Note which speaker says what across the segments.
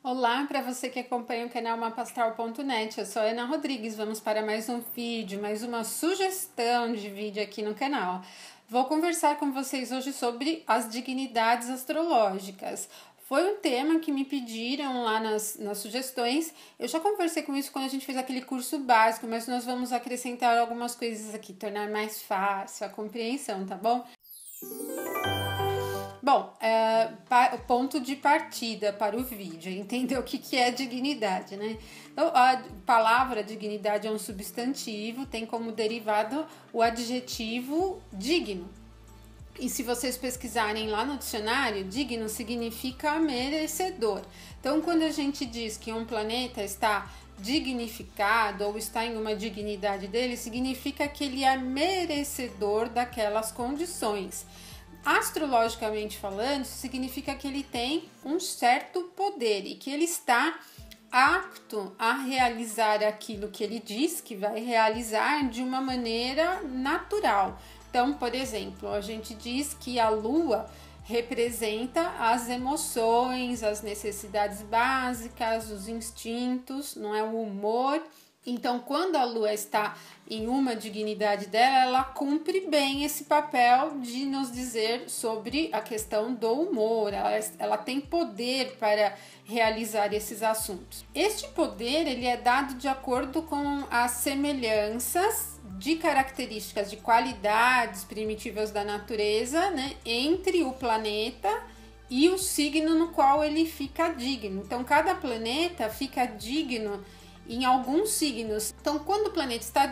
Speaker 1: Olá para você que acompanha o canal mapastral.net, eu sou a Ana Rodrigues, vamos para mais um vídeo, mais uma sugestão de vídeo aqui no canal. Vou conversar com vocês hoje sobre as dignidades astrológicas. Foi um tema que me pediram lá nas sugestões, eu já conversei com isso quando a gente fez aquele curso básico, mas nós vamos acrescentar algumas coisas aqui, tornar mais fácil a compreensão, tá bom? Bom, o ponto de partida para o vídeo, entender o que é dignidade, né? Então, a palavra dignidade é um substantivo, tem como derivado o adjetivo digno. E se vocês pesquisarem lá no dicionário, digno significa merecedor. Então, quando a gente diz que um planeta está dignificado ou está em uma dignidade dele, significa que ele é merecedor daquelas condições. Astrologicamente falando, isso significa que ele tem um certo poder e que ele está apto a realizar aquilo que ele diz que vai realizar de uma maneira natural. Então, por exemplo, a gente diz que a Lua representa as emoções, as necessidades básicas, os instintos, não é, o humor. Então, quando a Lua está em uma dignidade dela, ela cumpre bem esse papel de nos dizer sobre a questão do humor, ela tem poder para realizar esses assuntos. Este poder ele é dado de acordo com as semelhanças de características de qualidades primitivas da natureza, né, entre o planeta e o signo no qual ele fica digno. Então, cada planeta fica digno em alguns signos. Então, quando o planeta está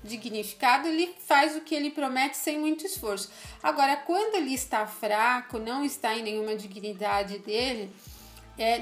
Speaker 1: dignificado, ele faz o que ele promete sem muito esforço. Agora, quando ele está fraco, não está em nenhuma dignidade dele,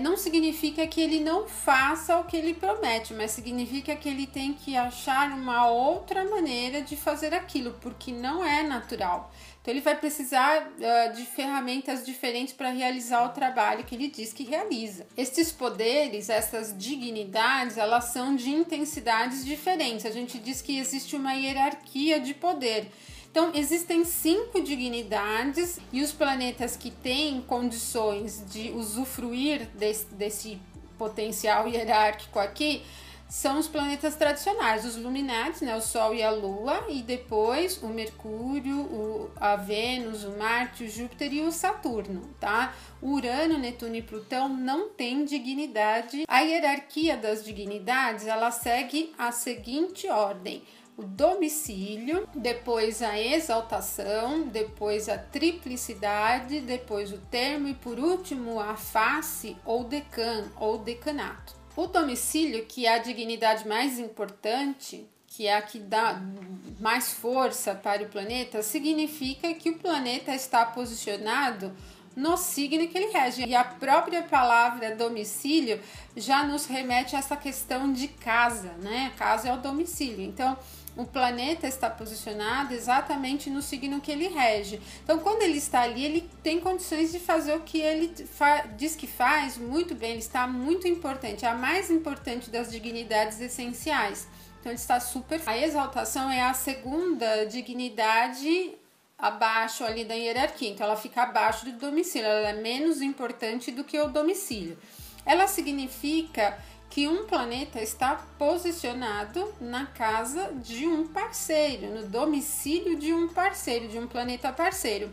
Speaker 1: não significa que ele não faça o que ele promete, mas significa que ele tem que achar uma outra maneira de fazer aquilo, porque não é natural. Então, ele vai precisar de ferramentas diferentes para realizar o trabalho que ele diz que realiza. Estes poderes, essas dignidades, elas são de intensidades diferentes. A gente diz que existe uma hierarquia de poder. Então, existem 5 dignidades e os planetas que têm condições de usufruir desse potencial hierárquico aqui são os planetas tradicionais, os luminares, né, o Sol e a Lua, e depois o Mercúrio, a Vênus, o Marte, o Júpiter e o Saturno, tá? O Urano, Netuno e Plutão não têm dignidade. A hierarquia das dignidades, ela segue a seguinte ordem: o domicílio, depois a exaltação, depois a triplicidade, depois o termo e por último a face ou decano ou decanato. O domicílio, que é a dignidade mais importante, que é a que dá mais força para o planeta, significa que o planeta está posicionado no signo que ele rege. E a própria palavra domicílio já nos remete a essa questão de casa, né? Casa é o domicílio. Então, o planeta está posicionado exatamente no signo que ele rege. Então, quando ele está ali, ele tem condições de fazer o que ele diz que faz muito bem, ele está muito importante, é a mais importante das dignidades essenciais. Então, ele está super... A exaltação é a segunda dignidade abaixo ali da hierarquia, então ela fica abaixo do domicílio, ela é menos importante do que o domicílio. Ela significa que um planeta está posicionado na casa de um parceiro, no domicílio de um parceiro, de um planeta parceiro.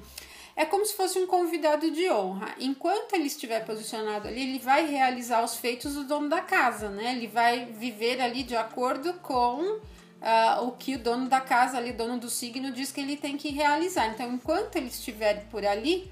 Speaker 1: É como se fosse um convidado de honra. Enquanto ele estiver posicionado ali, ele vai realizar os feitos do dono da casa, né? Ele vai viver ali de acordo com o que o dono da casa, ali, dono do signo, diz que ele tem que realizar. Então, enquanto ele estiver por ali,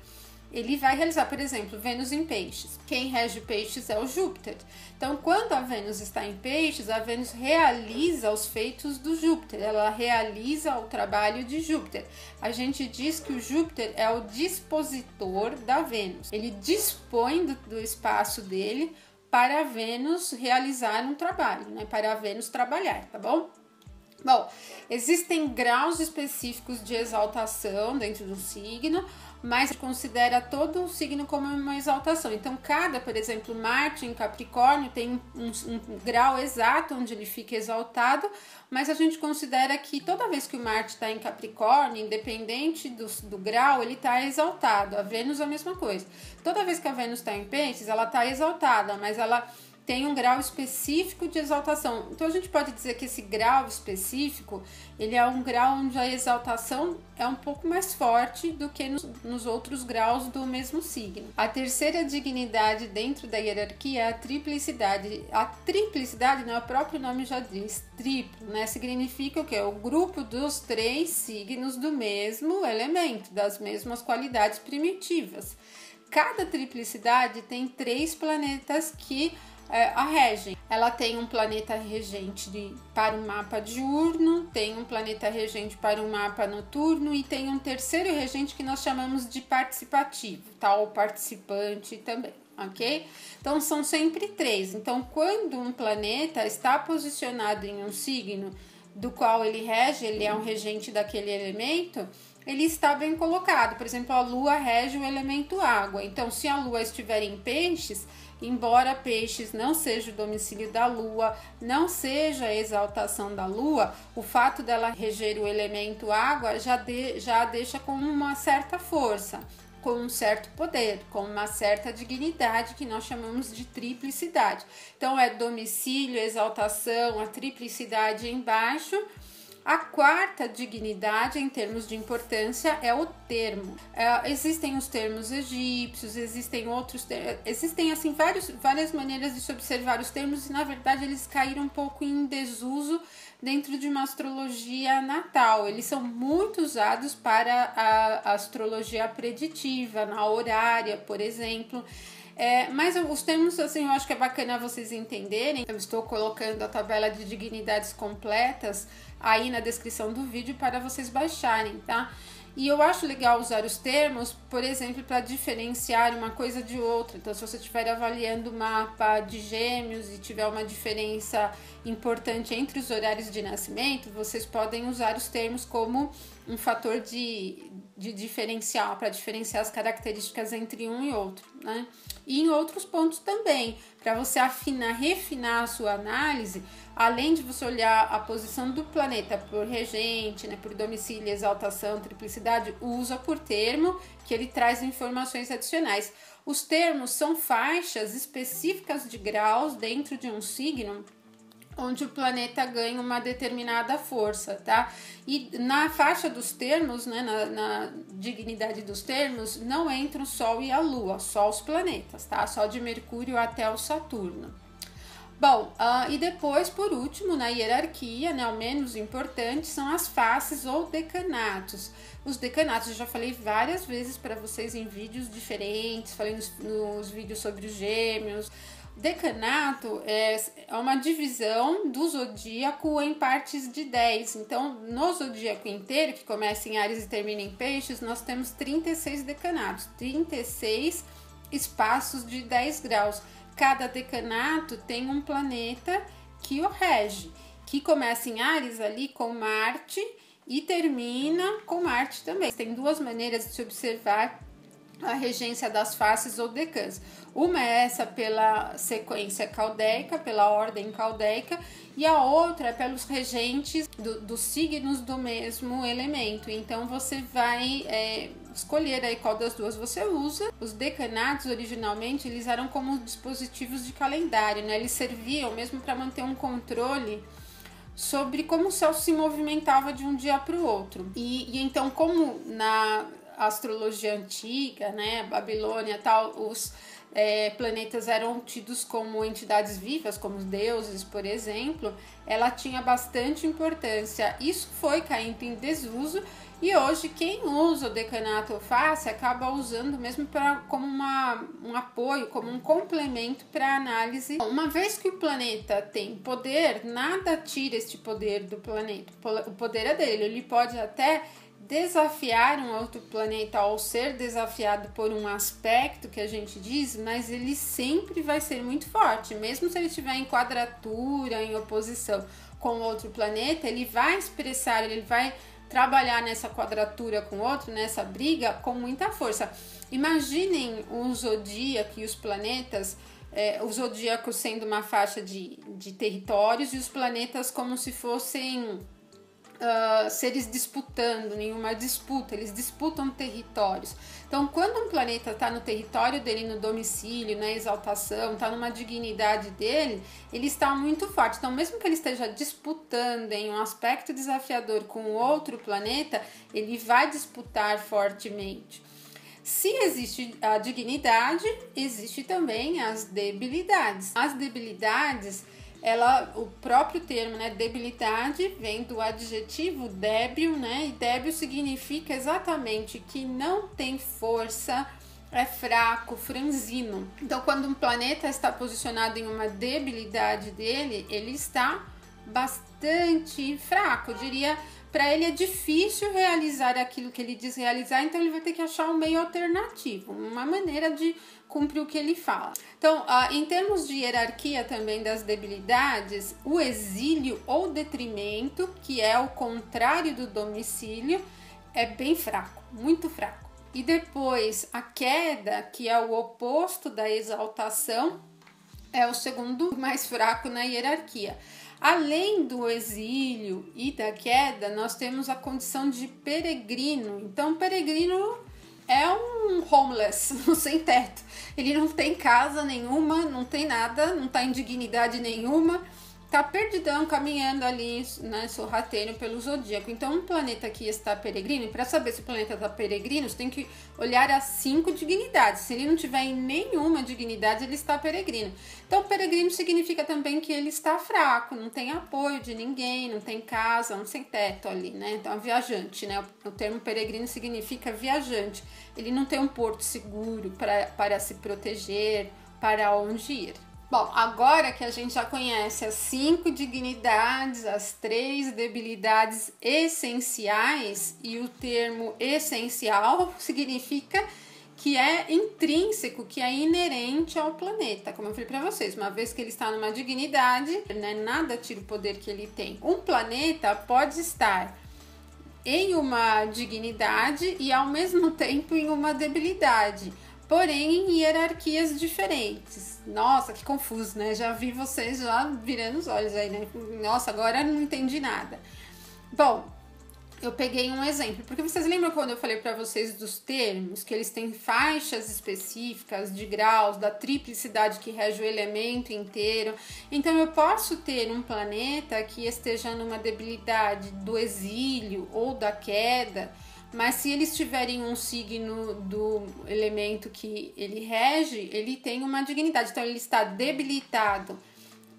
Speaker 1: ele vai realizar, por exemplo, Vênus em Peixes. Quem rege Peixes é o Júpiter. Então, quando a Vênus está em Peixes, a Vênus realiza os feitos do Júpiter, ela realiza o trabalho de Júpiter. A gente diz que o Júpiter é o dispositor da Vênus. Ele dispõe do espaço dele para a Vênus realizar um trabalho, né? Para a Vênus trabalhar, tá bom? Bom, existem graus específicos de exaltação dentro do signo, mas considera todo o signo como uma exaltação. Então, por exemplo, Marte em Capricórnio tem um grau exato onde ele fica exaltado, mas a gente considera que toda vez que o Marte está em Capricórnio, independente do grau, ele está exaltado. A Vênus é a mesma coisa. Toda vez que a Vênus está em Peixes, ela está exaltada, mas ela tem um grau específico de exaltação. Então, a gente pode dizer que esse grau específico, ele é um grau onde a exaltação é um pouco mais forte do que nos outros graus do mesmo signo. A terceira dignidade dentro da hierarquia é a triplicidade. A triplicidade, né, o próprio nome já diz, triplo, né, significa o quê? O grupo dos 3 signos do mesmo elemento, das mesmas qualidades primitivas. Cada triplicidade tem 3 planetas que a regem. Ela tem um planeta regente para um mapa diurno, tem um planeta regente para um mapa noturno e tem um terceiro regente que nós chamamos de participativo, tá? Ou participante também, ok? Então são sempre 3. Então, quando um planeta está posicionado em um signo do qual ele rege, ele é um regente daquele elemento, ele está bem colocado. Por exemplo, a Lua rege o elemento água. Então, se a Lua estiver em Peixes, embora Peixes não seja o domicílio da Lua, não seja a exaltação da Lua, o fato dela reger o elemento água já a deixa com uma certa força, com um certo poder, com uma certa dignidade que nós chamamos de triplicidade. Então, é domicílio, exaltação, a triplicidade embaixo. A quarta dignidade, em termos de importância, é o termo. Existem os termos egípcios, existem assim várias maneiras de se observar os termos e, na verdade, eles caíram um pouco em desuso dentro de uma astrologia natal. Eles são muito usados para a astrologia preditiva, na horária, por exemplo. Mas os termos, assim, eu acho que é bacana vocês entenderem. Eu estou colocando a tabela de dignidades completas aí na descrição do vídeo para vocês baixarem, tá? E eu acho legal usar os termos, por exemplo, para diferenciar uma coisa de outra. Então, se você estiver avaliando o mapa de Gêmeos e tiver uma diferença importante entre os horários de nascimento, vocês podem usar os termos como um fator de diferencial, para diferenciar as características entre um e outro, né? E em outros pontos também, para você refinar a sua análise, além de você olhar a posição do planeta por regente, né, por domicílio, exaltação, triplicidade, usa por termo, que ele traz informações adicionais. Os termos são faixas específicas de graus dentro de um signo, onde o planeta ganha uma determinada força, tá? E na faixa dos termos, né, na dignidade dos termos, não entram o Sol e a Lua, só os planetas, tá? Só de Mercúrio até o Saturno. Bom, e depois, por último, na hierarquia, né, o menos importante, são as faces ou decanatos. Os decanatos eu já falei várias vezes para vocês em vídeos diferentes, falei nos vídeos sobre os Gêmeos. Decanato é uma divisão do zodíaco em partes de 10. Então, no zodíaco inteiro, que começa em Áries e termina em Peixes, nós temos 36 decanatos, 36 espaços de 10 graus. Cada decanato tem um planeta que o rege, que começa em Áries ali com Marte e termina com Marte também. Tem 2 maneiras de se observar a regência das faces ou decans. Uma é essa pela sequência caldeica, pela ordem caldeica, e a outra é pelos regentes dos signos do mesmo elemento. Então você vai escolher aí qual das 2 você usa. Os decanatos originalmente eles eram como dispositivos de calendário, né? Eles serviam mesmo para manter um controle sobre como o céu se movimentava de um dia para o outro. E então, como na astrologia antiga, né, Babilônia, tal, os planetas eram tidos como entidades vivas, como os deuses, por exemplo, ela tinha bastante importância. Isso foi caindo em desuso e hoje quem usa o decanato ou face acaba usando mesmo como um apoio, como um complemento para a análise. Uma vez que o planeta tem poder, nada tira este poder do planeta. O poder é dele, ele pode até desafiar um outro planeta ou ser desafiado por um aspecto que a gente diz, mas ele sempre vai ser muito forte, mesmo se ele estiver em quadratura, em oposição com outro planeta, ele vai expressar, ele vai trabalhar nessa quadratura com outro, nessa briga, com muita força. Imaginem o zodíaco e os planetas, o zodíaco sendo uma faixa de territórios e os planetas como se fossem seres disputando, nenhuma disputa, eles disputam territórios. Então, quando um planeta está no território dele, no domicílio, na exaltação, está numa dignidade dele, ele está muito forte. Então, mesmo que ele esteja disputando em um aspecto desafiador com outro planeta, ele vai disputar fortemente. Se existe a dignidade, existe também as debilidades. As debilidades, o próprio termo, né, debilidade, vem do adjetivo débil, né, e débil significa exatamente que não tem força, é fraco, franzino. Então, quando um planeta está posicionado em uma debilidade dele, ele está bastante fraco, eu diria. Para ele é difícil realizar aquilo que ele diz realizar, então ele vai ter que achar um meio alternativo, uma maneira de cumprir o que ele fala. Então, em termos de hierarquia também das debilidades, o exílio ou detrimento, que é o contrário do domicílio, é bem fraco, muito fraco. E depois a queda, que é o oposto da exaltação, é o segundo mais fraco na hierarquia. Além do exílio e da queda, nós temos a condição de peregrino. Então, peregrino é um homeless, um sem teto. Ele não tem casa nenhuma, não tem nada, não está em dignidade nenhuma, está perdidão caminhando ali, né, sorrateiro pelo zodíaco. Então, um planeta que está peregrino, e para saber se o planeta está peregrino, você tem que olhar as 5 dignidades. Se ele não tiver em nenhuma dignidade, ele está peregrino. Então, peregrino significa também que ele está fraco, não tem apoio de ninguém, não tem casa, não tem teto ali, né? Então, é viajante, né? O termo peregrino significa viajante. Ele não tem um porto seguro para se proteger, para onde ir. Bom, agora que a gente já conhece as 5 dignidades, as 3 debilidades essenciais, e o termo essencial significa que é intrínseco, que é inerente ao planeta. Como eu falei para vocês, uma vez que ele está numa dignidade, né, nada tira o poder que ele tem. Um planeta pode estar em uma dignidade e ao mesmo tempo em uma debilidade, porém em hierarquias diferentes. Nossa, que confuso, né? Já vi vocês já virando os olhos aí, né? Nossa, agora não entendi nada. Bom, eu peguei um exemplo, porque vocês lembram quando eu falei para vocês dos termos, que eles têm faixas específicas de graus, da triplicidade que rege o elemento inteiro. Então, eu posso ter um planeta que esteja numa debilidade do exílio ou da queda, mas se eles tiverem um signo do elemento que ele rege, ele tem uma dignidade. Então, ele está debilitado,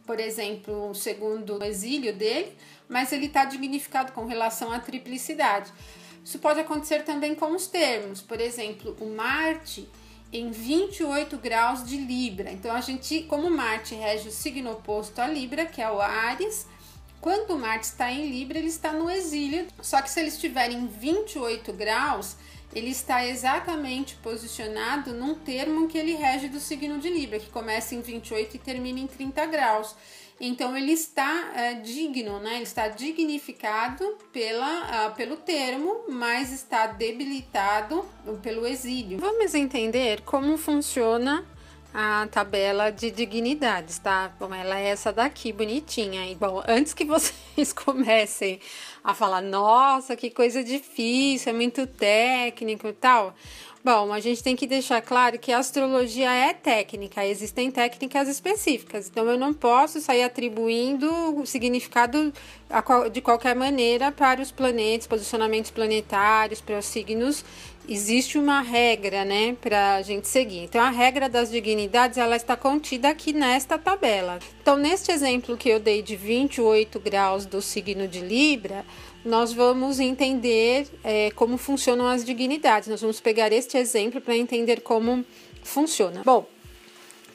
Speaker 1: por exemplo, segundo o exílio dele, mas ele está dignificado com relação à triplicidade. Isso pode acontecer também com os termos. Por exemplo, o Marte em 28 graus de Libra. Então, a gente, como Marte rege o signo oposto a Libra, que é o Áries, quando o Marte está em Libra, ele está no exílio. Só que se ele estiver em 28 graus, ele está exatamente posicionado num termo que ele rege do signo de Libra, que começa em 28 e termina em 30 graus. Então, ele está digno, né? Ele está dignificado pelo termo, mas está debilitado pelo exílio. Vamos entender como funciona a tabela de dignidades, tá? Bom, ela é essa daqui, bonitinha. E, bom, antes que vocês comecem a falar, nossa, que coisa difícil, é muito técnico e tal. Bom, a gente tem que deixar claro que a astrologia é técnica, existem técnicas específicas, então eu não posso sair atribuindo o significado de qualquer maneira para os planetas, posicionamentos planetários, para os signos. Existe uma regra, né, para a gente seguir. Então, a regra das dignidades, ela está contida aqui nesta tabela. Então, neste exemplo que eu dei de 28 graus do signo de Libra, nós vamos entender como funcionam as dignidades. Nós vamos pegar este exemplo para entender como funciona. Bom,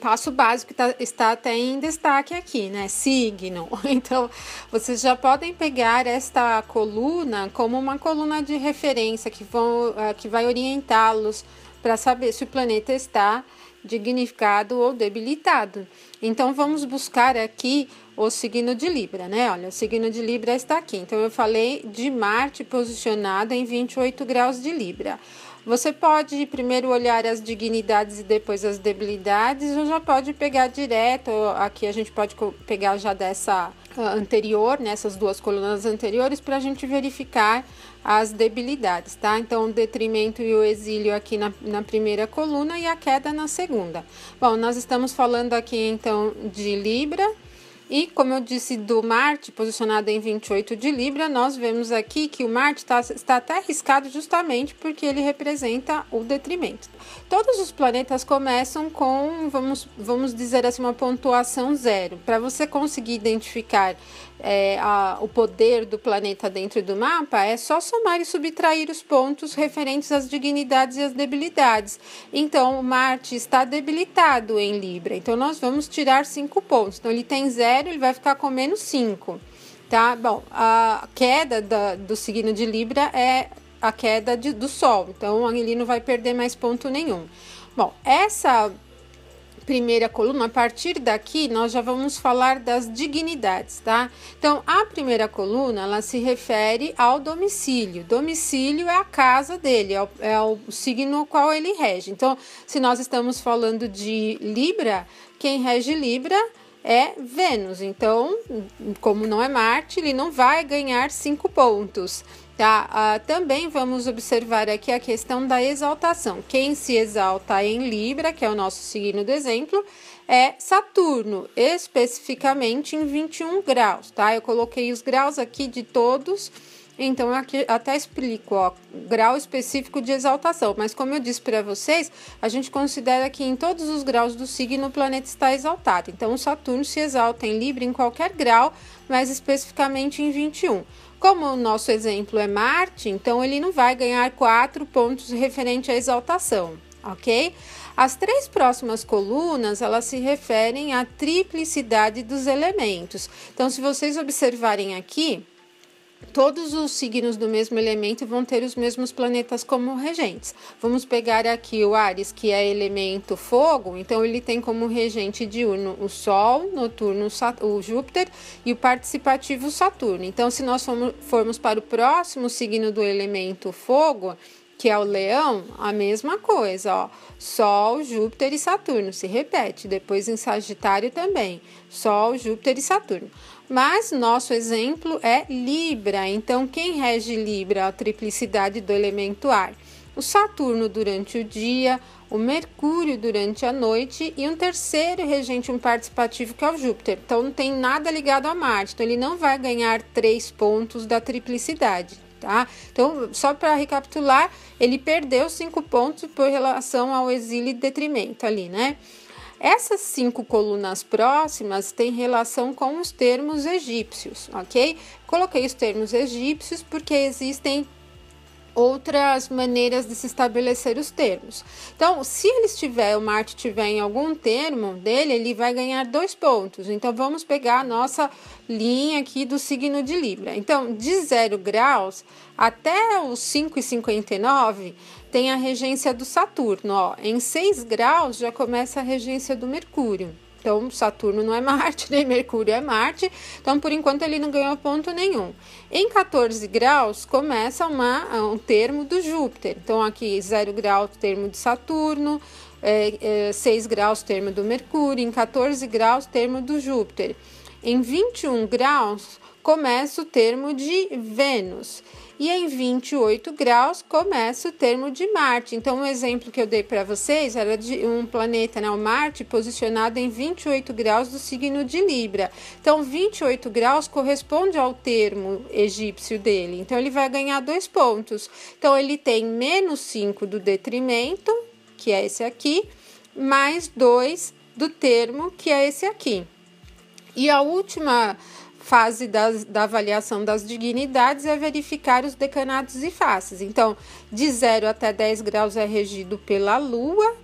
Speaker 1: passo básico que está até em destaque aqui, né? Signo. Então, vocês já podem pegar esta coluna como uma coluna de referência que vai orientá-los para saber se o planeta está dignificado ou debilitado. Então, vamos buscar aqui o signo de Libra, né? Olha, o signo de Libra está aqui. Então, eu falei de Marte posicionado em 28 graus de Libra. Você pode primeiro olhar as dignidades e depois as debilidades, ou já pode pegar direto, aqui a gente pode pegar já dessa anterior, nessas duas colunas anteriores, para a gente verificar as debilidades, tá? Então, o detrimento e o exílio aqui na primeira coluna e a queda na segunda. Bom, nós estamos falando aqui, então, de Libra. E, como eu disse, do Marte, posicionado em 28 de Libra, nós vemos aqui que o Marte está até arriscado justamente porque ele representa o detrimento. Todos os planetas começam com, vamos dizer assim, uma pontuação 0. Para você conseguir identificar o poder do planeta dentro do mapa, é só somar e subtrair os pontos referentes às dignidades e às debilidades. Então, o Marte está debilitado em Libra, então nós vamos tirar 5 pontos. Então, ele tem 0, ele vai ficar com menos 5, tá? Bom, a queda do signo de Libra é a queda do Sol, então ele não vai perder mais ponto nenhum. Bom, essa primeira coluna, a partir daqui, nós já vamos falar das dignidades, tá? Então, a primeira coluna, ela se refere ao domicílio. Domicílio é a casa dele, é o signo ao qual ele rege. Então, se nós estamos falando de Libra, quem rege Libra é Vênus. Então, como não é Marte, ele não vai ganhar 5 pontos. Tá? Também vamos observar aqui a questão da exaltação. Quem se exalta em Libra, que é o nosso signo do exemplo, é Saturno, especificamente em 21 graus, tá? Eu coloquei os graus aqui de todos, então aqui até explico, ó, grau específico de exaltação, mas como eu disse para vocês, a gente considera que em todos os graus do signo o planeta está exaltado. Então o Saturno se exalta em Libra em qualquer grau, mas especificamente em 21. Como o nosso exemplo é Marte, então ele não vai ganhar 4 pontos referente à exaltação, ok? As 3 próximas colunas, elas se referem à triplicidade dos elementos. Então, se vocês observarem aqui, todos os signos do mesmo elemento vão ter os mesmos planetas como regentes. Vamos pegar aqui o Áries, que é elemento fogo, então ele tem como regente diurno o Sol, noturno o Júpiter e o participativo Saturno. Então, se nós formos para o próximo signo do elemento fogo, que é o Leão, a mesma coisa, ó. Sol, Júpiter e Saturno, se repete. Depois em Sagitário também, Sol, Júpiter e Saturno. Mas nosso exemplo é Libra, então quem rege Libra? A triplicidade do elemento ar. O Saturno durante o dia, o Mercúrio durante a noite e um terceiro regente, um participativo, que é o Júpiter. Então não tem nada ligado a Marte, então ele não vai ganhar 3 pontos da triplicidade. Tá? Então, só para recapitular, ele perdeu 5 pontos por relação ao exílio e detrimento ali, né? Essas 5 colunas próximas têm relação com os termos egípcios, ok? Coloquei os termos egípcios porque existem outras maneiras de se estabelecer os termos. Então, se o Marte tiver em algum termo dele, ele vai ganhar 2 pontos. Então, vamos pegar a nossa linha aqui do signo de Libra. Então, de 0 graus até os 5,59 tem a regência do Saturno. Ó. Em 6 graus já começa a regência do Mercúrio. Então, Saturno não é Marte, nem Mercúrio é Marte. Então, por enquanto, ele não ganhou ponto nenhum. Em 14 graus, começa um termo do Júpiter. Então, aqui, 0 graus, termo de Saturno. 6 graus, termo do Mercúrio. Em 14 graus, termo do Júpiter. Em 21 graus, começa o termo de Vênus. E em 28 graus começa o termo de Marte. Então, o exemplo que eu dei para vocês era de um planeta, né, o Marte, posicionado em 28 graus do signo de Libra. Então, 28 graus corresponde ao termo egípcio dele. Então, ele vai ganhar 2 pontos. Então, ele tem menos 5 do detrimento, que é esse aqui, mais 2 do termo, que é esse aqui. E a última fase da avaliação das dignidades é verificar os decanatos e faces. Então, de 0 até 10 graus é regido pela Lua,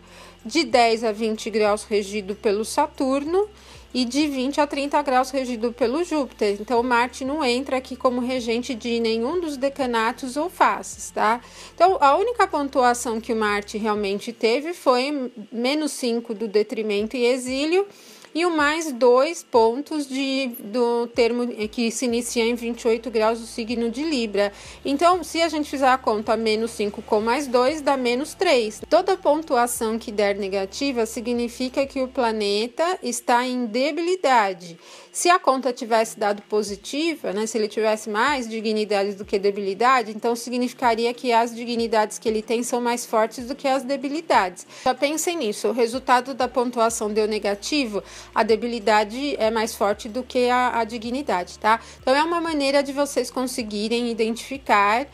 Speaker 1: de 10 a 20 graus regido pelo Saturno e de 20 a 30 graus regido pelo Júpiter. Então, Marte não entra aqui como regente de nenhum dos decanatos ou faces, tá? Então, a única pontuação que o Marte realmente teve foi -5 do detrimento e exílio, e o mais 2 pontos do termo que se inicia em 28 graus do signo de Libra. Então, se a gente fizer a conta -5 com mais 2, dá -3. Toda pontuação que der negativa significa que o planeta está em debilidade. Se a conta tivesse dado positiva, né, se ele tivesse mais dignidades do que debilidade, então significaria que as dignidades que ele tem são mais fortes do que as debilidades. Já pensem nisso, o resultado da pontuação deu negativo, a debilidade é mais forte do que a dignidade, tá? Então é uma maneira de vocês conseguirem identificar,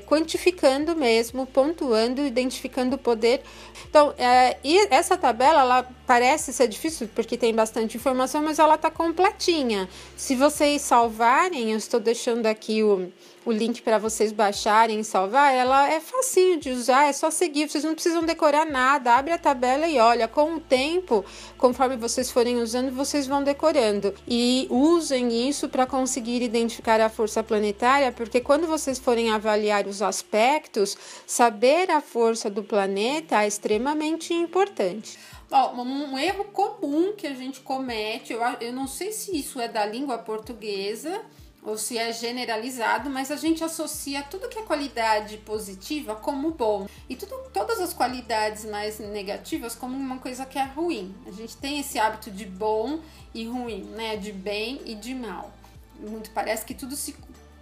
Speaker 1: quantificando mesmo, pontuando, identificando o poder. Então, e essa tabela, ela parece ser difícil porque tem bastante informação, mas ela tá completinha. Se vocês salvarem, eu estou deixando aqui o link para vocês baixarem e salvar, ela é facinho de usar, é só seguir, vocês não precisam decorar nada, abre a tabela e olha, com o tempo, conforme vocês forem usando, vocês vão decorando. E usem isso para conseguir identificar a força planetária, porque quando vocês forem avaliar os aspectos, saber a força do planeta é extremamente importante.
Speaker 2: Bom, um erro comum que a gente comete, eu não sei se isso é da língua portuguesa ou se é generalizado, mas a gente associa tudo que é qualidade positiva como bom e todas as qualidades mais negativas como uma coisa que é ruim. A gente tem esse hábito de bom e ruim, né? De bem e de mal. Muito parece que tudo se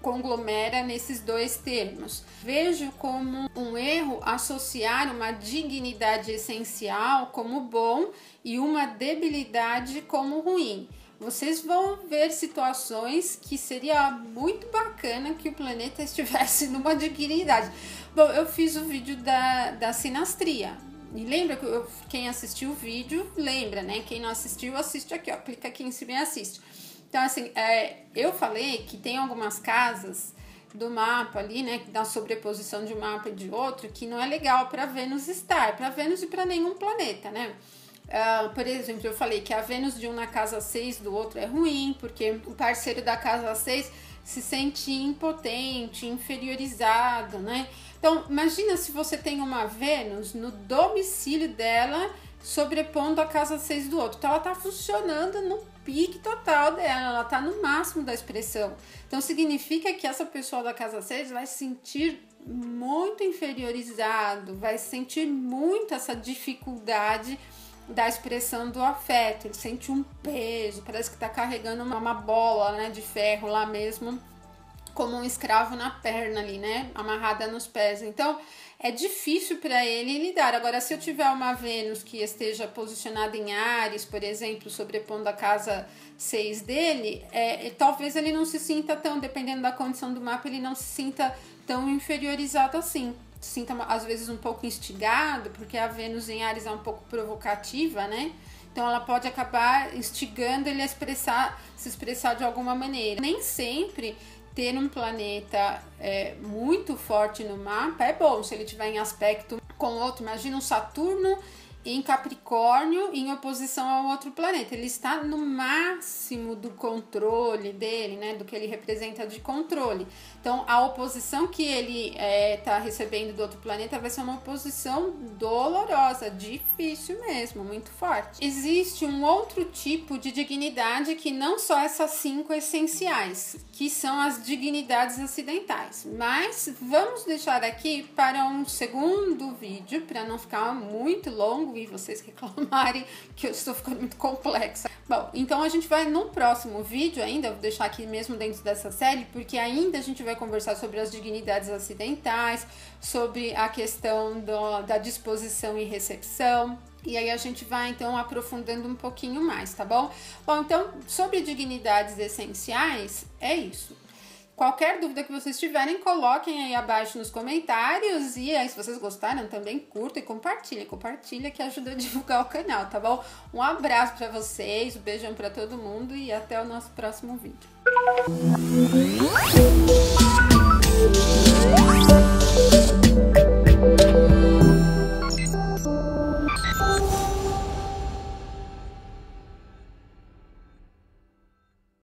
Speaker 2: conglomera nesses dois termos. Vejo como um erro associar uma dignidade essencial como bom e uma debilidade como ruim. Vocês vão ver situações que seria muito bacana que o planeta estivesse numa dignidade. Bom, eu fiz o vídeo da sinastria. E lembra que quem assistiu o vídeo, lembra, né? Quem não assistiu, assiste aqui, ó. Clica aqui em cima e assiste. Então, assim, eu falei que tem algumas casas do mapa ali, né? Da sobreposição de um mapa e de outro, que não é legal para Vênus estar. Para Vênus e para nenhum planeta, né? Por exemplo, eu falei que a Vênus de um na casa 6 do outro é ruim, porque o parceiro da casa 6 se sente impotente, inferiorizado, né? Então, imagina se você tem uma Vênus no domicílio dela sobrepondo a casa 6 do outro. Então, ela tá funcionando no pique total dela, ela tá no máximo da expressão. Então, significa que essa pessoa da casa 6 vai se sentir muito inferiorizado, vai sentir muito essa dificuldade da expressão do afeto. Ele sente um peso, parece que tá carregando uma bola, né, de ferro lá mesmo, como um escravo na perna ali, né, amarrada nos pés. Então, é difícil para ele lidar. Agora, se eu tiver uma Vênus que esteja posicionada em Áries, por exemplo, sobrepondo a casa 6 dele, talvez ele não se sinta tão, dependendo da condição do mapa, ele não se sinta tão inferiorizado assim. Se sinta, às vezes, um pouco instigado, porque a Vênus em Áries é um pouco provocativa, né? Então, ela pode acabar instigando ele a se expressar de alguma maneira. Nem sempre ter um planeta muito forte no mapa é bom, se ele estiver em aspecto com outro. Imagina um Saturno em Capricórnio em oposição ao outro planeta. Ele está no máximo do controle dele, né, do que ele representa de controle. Então, a oposição que ele está recebendo do outro planeta vai ser uma oposição dolorosa, difícil mesmo, muito forte. Existe um outro tipo de dignidade que não só essas 5 essenciais, que são as dignidades acidentais. Mas vamos deixar aqui para um segundo vídeo, para não ficar muito longo e vocês reclamarem que eu estou ficando muito complexa. Bom, então a gente vai no próximo vídeo ainda, vou deixar aqui mesmo dentro dessa série, porque ainda a gente vai conversar sobre as dignidades acidentais, sobre a questão da disposição e recepção. E aí a gente vai, então, aprofundando um pouquinho mais, tá bom? Bom, então, sobre dignidades essenciais, é isso. Qualquer dúvida que vocês tiverem, coloquem aí abaixo nos comentários. E aí, se vocês gostaram, também curta e compartilha. Compartilha que ajuda a divulgar o canal, tá bom? Um abraço pra vocês, um beijão pra todo mundo e até o nosso próximo vídeo.